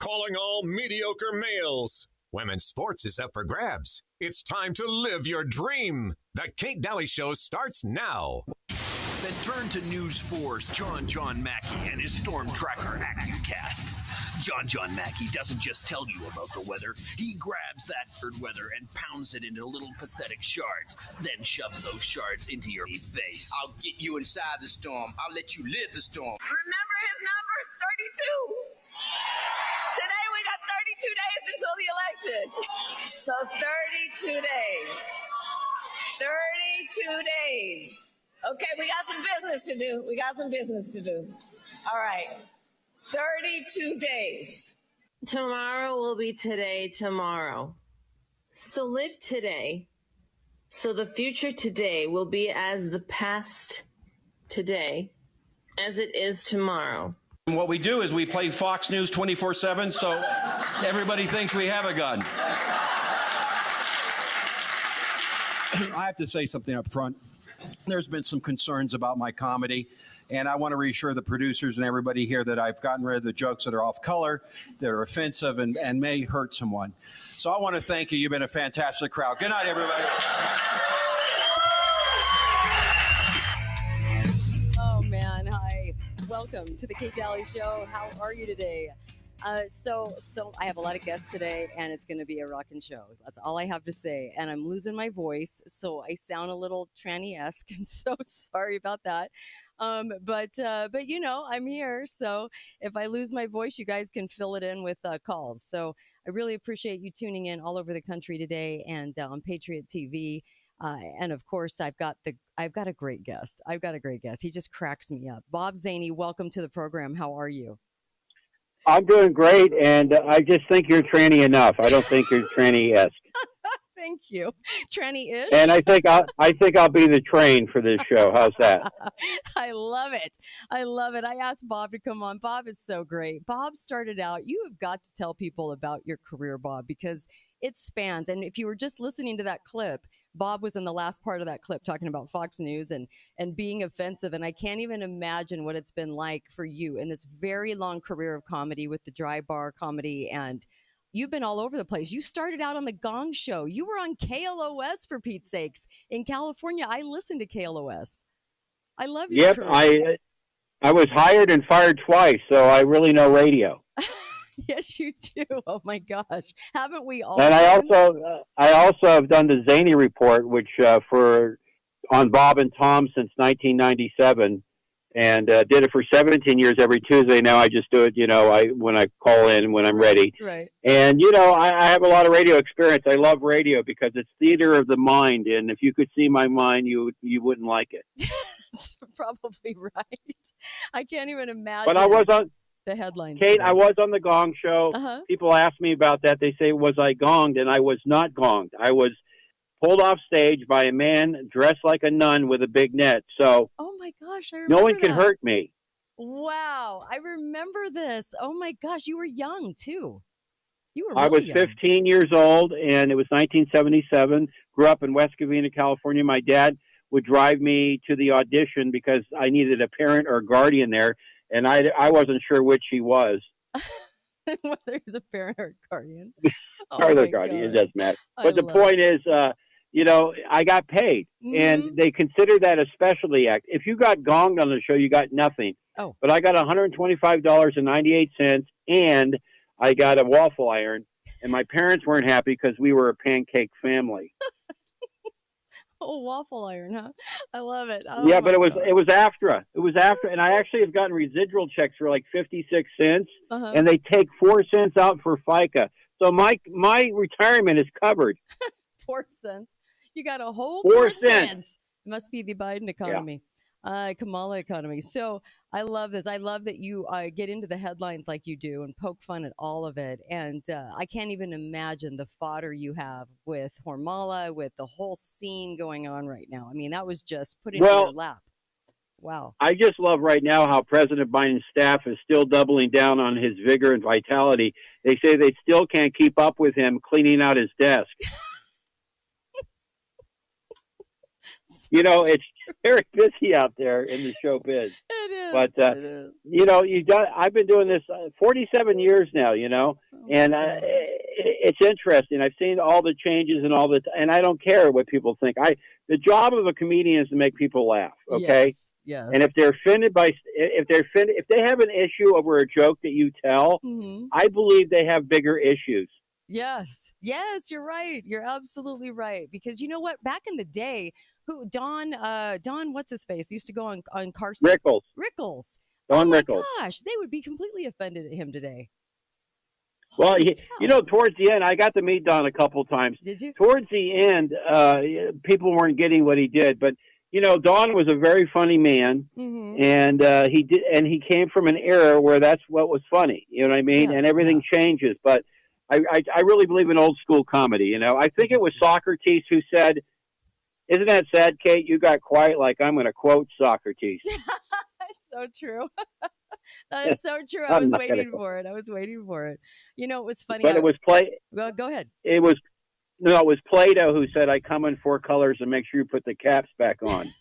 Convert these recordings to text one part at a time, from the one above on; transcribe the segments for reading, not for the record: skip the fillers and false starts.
calling all mediocre males. Women's sports is up for grabs. It's time to live your dream. The Kate Daly Show starts now. Then turn to News 4's John Mackey and his Storm Tracker AccuCast. John Mackey doesn't just tell you about the weather. He grabs that weather and pounds it into little pathetic shards, then shoves those shards into your face. I'll get you inside the storm. I'll let you live the storm. Remember his number, 32. Today we got 32 days until the election. So 32 days. 32 days. Okay, we got some business to do. All right. 32 days. Tomorrow will be today tomorrow. So live today. So the future today will be as the past today, as it is tomorrow. And what we do is we play Fox News 24/7, so everybody thinks we have a gun. I have to say something up front. There's been some concerns about my comedy, and I want to reassure the producers and everybody here that I've gotten rid of the jokes that are off color, that are offensive, and may hurt someone. So I want to thank you. You've been a fantastic crowd. Good night, everybody. Oh, man. Hi. Welcome to the Kate Daly Show. How are you today? So I have a lot of guests today, and it's going to be a rockin' show. That's all I have to say. And I'm losing my voice, so I sound a little tranny-esque, and so sorry about that. But you know, I'm here, so if I lose my voice, you guys can fill it in with calls. So I really appreciate you tuning in all over the country today and on Patriot TV. And of course, I've got a great guest. He just cracks me up. Bob Zany, welcome to the program. How are you? I'm doing great, and I just think you're tranny enough. I don't think you're tranny-esque. Thank you. Tranny-ish? And I think I'll be the train for this show. How's that? I love it. I asked Bob to come on. Bob is so great. Bob started out, you have got to tell people about your career, Bob, because it spans. And if you were just listening to that clip, Bob was in the last part of that clip talking about Fox News and being offensive. And I can't even imagine what it's been like for you in this very long career of comedy with the dry bar comedy. And you've been all over the place. You started out on the Gong Show. You were on KLOS, for Pete's sakes, in California. I listened to KLOS. I love your career. I was hired and fired twice, so I really know radio. Yes, you do. Oh my gosh, haven't we all? And I also have done the Zany Report, which on Bob and Tom since 1997, and did it for 17 years every Tuesday. Now I just do it, when I call in when I'm ready. Right. And I have a lot of radio experience. I love radio because it's theater of the mind, and if you could see my mind, you wouldn't like it. That's probably right. I can't even imagine. But I was on the headlines. Kate, I was on the Gong Show. Uh-huh. People ask me about that. They say, was I gonged? And I was not gonged. I was pulled off stage by a man dressed like a nun with a big net. So, oh my gosh, I remember no one can hurt me. Wow, I remember this. Oh my gosh, you were young too. You were really I was young. 15 years old, and it was 1977. Grew up in West Covina, California. My dad would drive me to the audition because I needed a parent or a guardian there. And I wasn't sure which he was. Whether he's a parent or a guardian. Or the guardian, it doesn't matter. But the point is, I got paid. Mm-hmm. And they consider that a specialty act. If you got gonged on the show, you got nothing. Oh. But I got $125.98, and I got a waffle iron. And my parents weren't happy because we were a pancake family. Oh, waffle iron, huh? I love it. Oh, yeah, but it was after. It was after, and I actually have gotten residual checks for like 56 cents, and they take 4 cents out for FICA. So my retirement is covered. 4 cents. You got a whole 4 cents. It must be the Biden economy. Kamala economy. So I love this. I love that you get into the headlines like you do and poke fun at all of it. And I can't even imagine the fodder you have with Hormala, with the whole scene going on right now. I mean, that was just put in your lap. Wow. I just love right now how President Biden's staff is still doubling down on his vigor and vitality. They say they still can't keep up with him cleaning out his desk. very busy out there in the show biz. It is. But it is. I've been doing this 47 years now. And it's interesting. I've seen all the changes and and I don't care what people think. The job of a comedian is to make people laugh. Okay. Yes. And if they're offended if they have an issue over a joke that you tell, I believe they have bigger issues. Yes, you're right. You're absolutely right. Because you know what? Back in the day, Don, what's his face, used to go on Carson. Rickles. Don Rickles. Oh my gosh, they would be completely offended at him today. Well, towards the end, I got to meet Don a couple of times. Did you? Towards the end, people weren't getting what he did, but Don was a very funny man, and he came from an era where that's what was funny. You know what I mean? And everything changes, but I really believe in old school comedy. I think it was Socrates who said, "Isn't that sad, Kate? You got quiet like I'm going to quote Socrates." That's so true. That is so true. I was waiting for it. It was funny. But it was Well, go ahead. It was Plato who said, "I come in 4 colors and make sure you put the caps back on."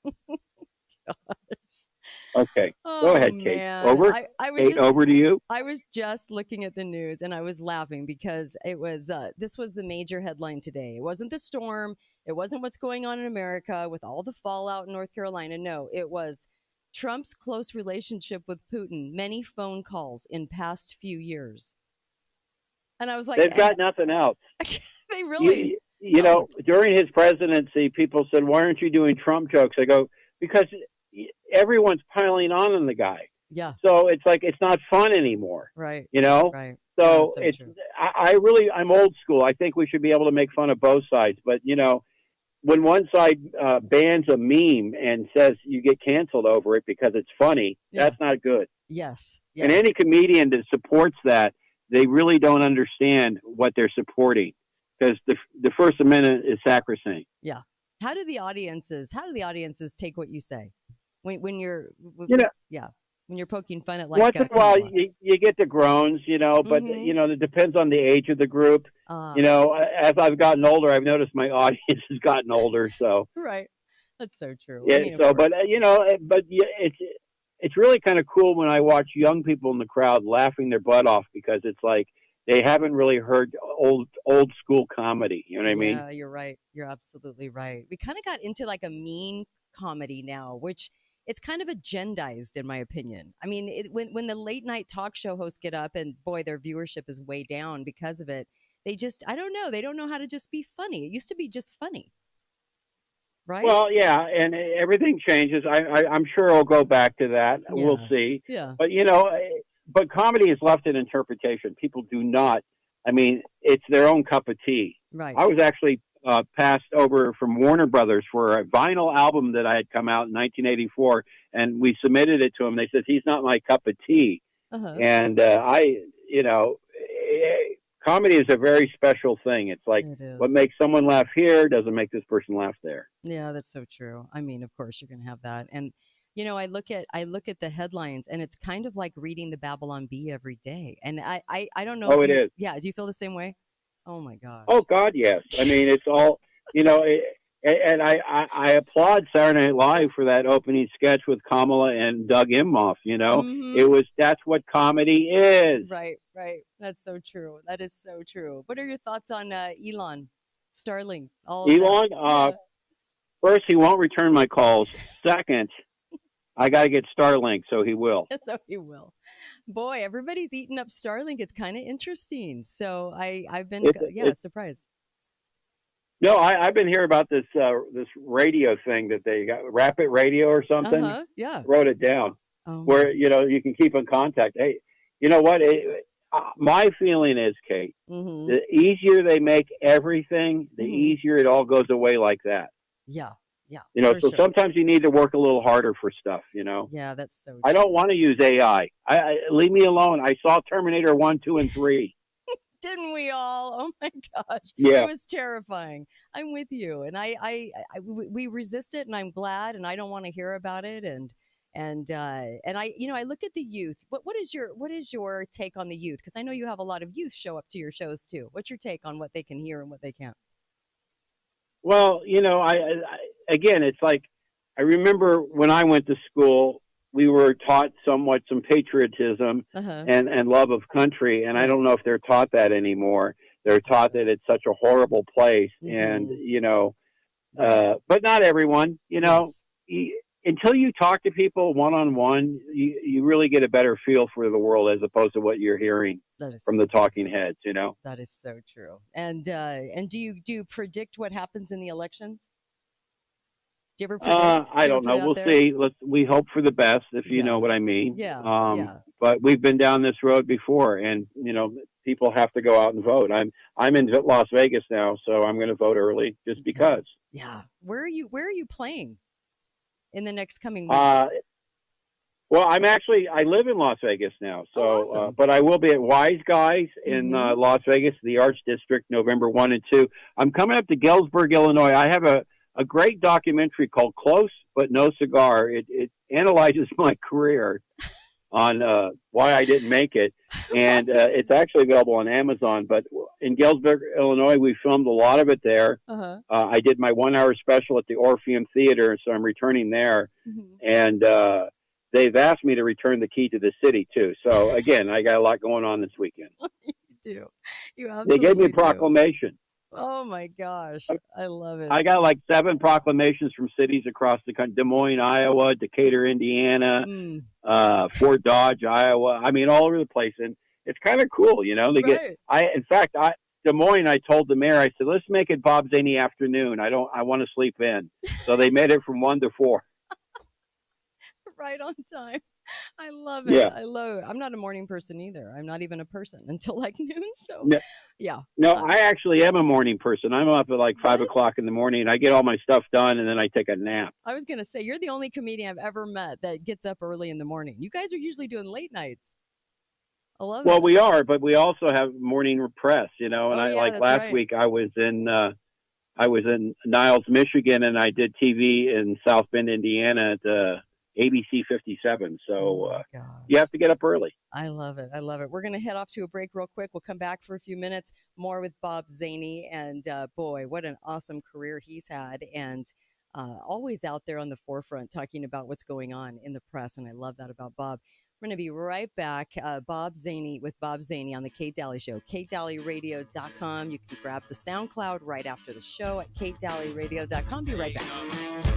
Gosh. Okay, go ahead, Kate. Man. Over. Kate, over to you. I was just looking at the news and I was laughing because it was this was the major headline today. It wasn't the storm. It wasn't what's going on in America with all the fallout in North Carolina. No, it was Trump's close relationship with Putin. Many phone calls in past few years. And I was like, they've got nothing else. They really. During his presidency, people said, "Why aren't you doing Trump jokes?" I go, because everyone's piling on the guy. Yeah. So it's like it's not fun anymore. Right. Right. So it's true. I'm old school. I think we should be able to make fun of both sides. But when one side bans a meme and says you get canceled over it because it's funny, that's not good. Yes. And any comedian that supports that, they really don't understand what they're supporting, because the First Amendment is sacrosanct. Yeah. How do the audiences take what you say when you're when you're poking fun at, like, once in a while you get the groans, but it depends on the age of the group. As I've gotten older, I've noticed my audience has gotten older. So right, that's so true. Yeah. It's really kind of cool when I watch young people in the crowd laughing their butt off, because it's like they haven't really heard old school comedy. You know what I mean? Yeah, you're right. You're absolutely right. We kind of got into like a mean comedy now, which it's kind of agendized, in my opinion. I mean, when the late night talk show hosts get up and boy, their viewership is way down because of it. They just, I don't know. They don't know how to just be funny. It used to be just funny. Right? Well, yeah, and everything changes. I'm sure I'll go back to that. Yeah. We'll see. Yeah. But comedy is left in interpretation. People do not. I mean, it's their own cup of tea. Right. I was actually passed over from Warner Brothers for a vinyl album that I had come out in 1984, and we submitted it to him. They said, "He's not my cup of tea." Uh-huh. And comedy is a very special thing. It's like what makes someone laugh here doesn't make this person laugh there. Yeah, that's so true. I mean, of course you're going to have that. And I look at the headlines, and it's kind of like reading the Babylon Bee every day. And I don't know. Oh, it is. Yeah. Do you feel the same way? Oh my God. Oh God, yes. I mean, it's all and I applaud Saturday Night Live for that opening sketch with Kamala and Doug Imhoff. That's what comedy is. Right. That's so true. That is so true. What are your thoughts on Elon, Starlink? Elon, first, he won't return my calls. Second, I got to get Starlink, so he will. So he will. Boy, everybody's eating up Starlink. It's kind of interesting. So I've been surprised. No, I've been hearing about this radio thing that they got, Rapid Radio or something. Yeah. Wrote it down where you can keep in contact. Hey, you know what? My feeling is, Kate, the easier they make everything, the easier it all goes away like that. Yeah. So sometimes you need to work a little harder for stuff, Yeah, that's so true. I don't want to use AI. Leave me alone. I saw Terminator 1, 2, and 3. Didn't we all? Oh my gosh. Yeah. It was terrifying. I'm with you. And we resist it, and I'm glad, and I don't want to hear about it. And I look at the youth. What is your take on the youth? Because I know you have a lot of youth show up to your shows too. What's your take on what they can hear and what they can't? Well, again, it's like I remember when I went to school, we were taught somewhat some patriotism and love of country. And I don't know if they're taught that anymore. They're taught that it's such a horrible place. And, but not everyone, until you talk to people one-on-one, you really get a better feel for the world as opposed to what you're hearing from the talking heads, That is so true. And do you predict what happens in the elections? Do you ever predict? I don't know. We'll see. We hope for the best, if you know what I mean. Yeah. But we've been down this road before, and people have to go out and vote. I'm in Las Vegas now, so I'm going to vote early just because. Yeah. Where are you playing in the next coming weeks? Well, I live in Las Vegas now, so awesome. But I will be at Wise Guys in Las Vegas, the Arts District, November 1 and 2. I'm coming up to Galesburg, Illinois. I have a great documentary called Close But No Cigar. It analyzes my career on why I didn't make it, and it's actually available on Amazon. But in Galesburg, Illinois, we filmed a lot of it there. I did my 1-hour special at the Orpheum Theater, so I'm returning there, and they've asked me to return the key to the city too. So again, I got a lot going on this weekend. You do. You absolutely They gave me a proclamation. Oh my gosh, I love it. I got like 7 proclamations from cities across the country: Des Moines, Iowa; Decatur, Indiana; Fort Dodge, Iowa. I mean, all over the place, and it's kind of cool, In fact, Des Moines, I told the mayor, I said, let's make it Bob Zany afternoon. I want to sleep in. So they made it from 1 to 4. Right on time. I love it. Yeah. I love it. I'm not a morning person either. I'm not even a person until like noon. So, No, I actually am a morning person. I'm up at like 5 o'clock in the morning. I get all my stuff done, and then I take a nap. I was going to say, you're the only comedian I've ever met that gets up early in the morning. You guys are usually doing late nights. I love it. Well, we are, but we also have morning press, and last week I was in Niles, Michigan, and I did TV in South Bend, Indiana at ABC 57. So you have to get up early. I love it. I love it. We're going to head off to a break real quick. We'll come back for a few minutes more with Bob Zany. And boy, what an awesome career he's had. And always out there on the forefront talking about what's going on in the press. And I love that about Bob. We're going to be right back. Bob Zany with Bob Zany on the Kate Daly Show. KateDalyRadio.com. You can grab the SoundCloud right after the show at KateDalyRadio.com. Be right back.